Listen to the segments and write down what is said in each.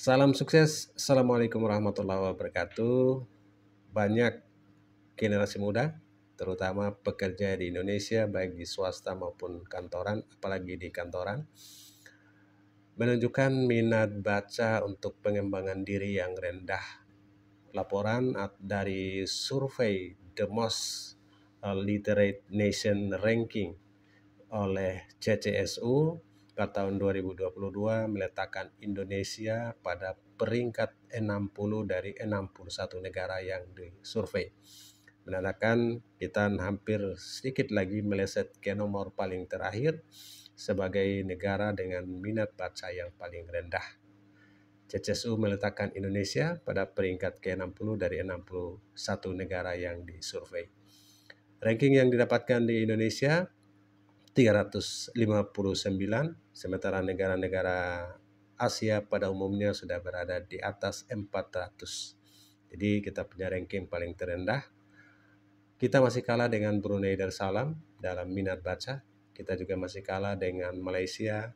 Salam sukses. Assalamualaikum warahmatullahi wabarakatuh. Banyak generasi muda, terutama pekerja di Indonesia, baik di swasta maupun kantoran, apalagi di kantoran, menunjukkan minat baca untuk pengembangan diri yang rendah. Laporan dari survei The Most Literate Nation Ranking oleh CCSU pada tahun 2022 meletakkan Indonesia pada peringkat 60 dari 61 negara yang disurvei. Menandakan kita hampir sedikit lagi meleset ke nomor paling terakhir sebagai negara dengan minat baca yang paling rendah. CCSU meletakkan Indonesia pada peringkat ke-60 dari 61 negara yang disurvei. Ranking yang didapatkan di Indonesia 359, sementara negara-negara Asia pada umumnya sudah berada di atas 400. Jadi kita punya ranking paling terendah. Kita masih kalah dengan Brunei Darussalam dalam minat baca. Kita juga masih kalah dengan Malaysia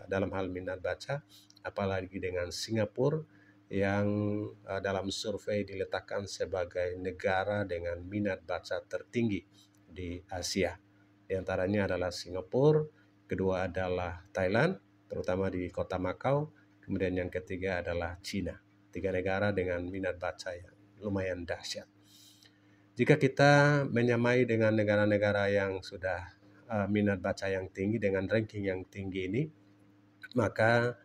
dalam hal minat baca, apalagi dengan Singapura yang dalam survei diletakkan sebagai negara dengan minat baca tertinggi di Asia. Di antaranya adalah Singapura, kedua adalah Thailand, terutama di kota Macau, kemudian yang ketiga adalah Cina. 3 negara dengan minat baca yang lumayan dahsyat. Jika kita menyamai dengan negara-negara yang sudah minat baca yang tinggi dengan ranking yang tinggi ini, maka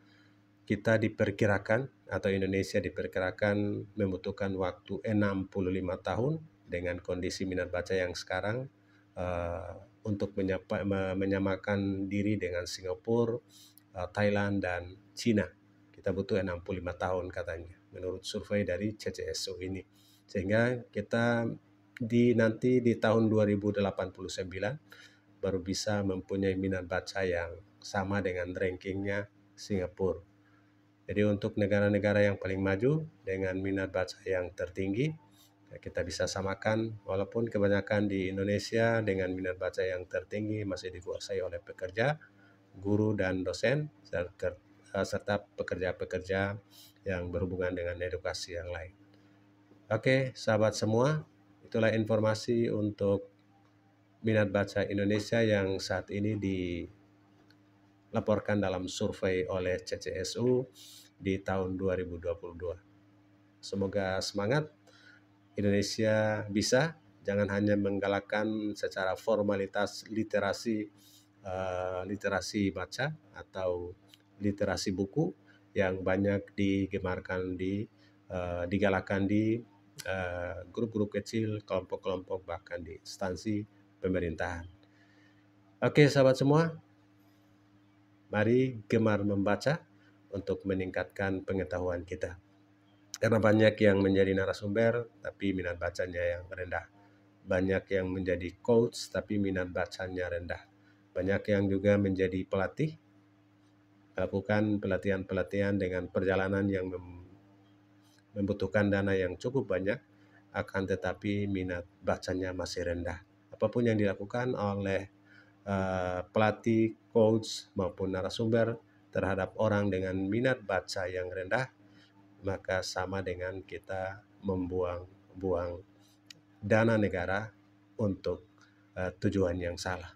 kita diperkirakan atau Indonesia diperkirakan membutuhkan waktu 65 tahun dengan kondisi minat baca yang sekarang untuk menyamakan diri dengan Singapura, Thailand, dan Cina. Kita butuh 65 tahun katanya menurut survei dari CCSU ini. Sehingga kita nanti di tahun 2089 baru bisa mempunyai minat baca yang sama dengan rankingnya Singapura. Jadi untuk negara-negara yang paling maju dengan minat baca yang tertinggi, kita bisa samakan, walaupun kebanyakan di Indonesia dengan minat baca yang tertinggi masih dikuasai oleh pekerja, guru dan dosen, serta pekerja-pekerja yang berhubungan dengan edukasi yang lain. Oke, sahabat semua, itulah informasi untuk minat baca Indonesia yang saat ini dilaporkan dalam survei oleh CCSU di tahun 2022. Semoga semangat, Indonesia bisa, jangan hanya menggalakkan secara formalitas literasi baca atau literasi buku yang banyak digemarkan digalakkan di grup-grup kecil, kelompok-kelompok, bahkan di instansi pemerintahan. Oke, sahabat semua, mari gemar membaca untuk meningkatkan pengetahuan kita. Karena banyak yang menjadi narasumber tapi minat bacanya yang rendah. Banyak yang menjadi coach tapi minat bacanya rendah. Banyak yang juga menjadi pelatih, melakukan pelatihan-pelatihan dengan perjalanan yang membutuhkan dana yang cukup banyak, akan tetapi minat bacanya masih rendah. Apapun yang dilakukan oleh pelatih, coach maupun narasumber terhadap orang dengan minat baca yang rendah, maka sama dengan kita membuang dana negara untuk tujuan yang salah.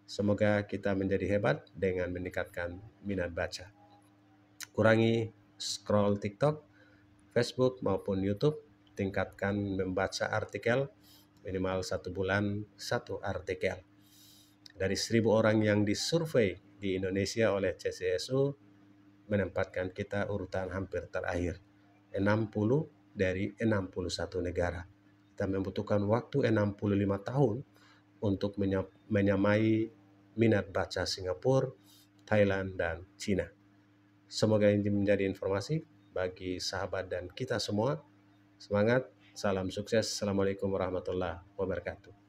Semoga kita menjadi hebat dengan meningkatkan minat baca. Kurangi scroll TikTok, Facebook maupun YouTube. Tingkatkan membaca artikel, minimal 1 bulan 1 artikel. Dari 1.000 orang yang disurvei di Indonesia oleh CCSU, menempatkan kita urutan hampir terakhir, 60 dari 61 negara. Kita membutuhkan waktu 65 tahun untuk menyamai minat baca Singapura, Thailand, dan Cina. Semoga ini menjadi informasi bagi sahabat dan kita semua. Semangat, salam sukses. Assalamualaikum warahmatullahi wabarakatuh.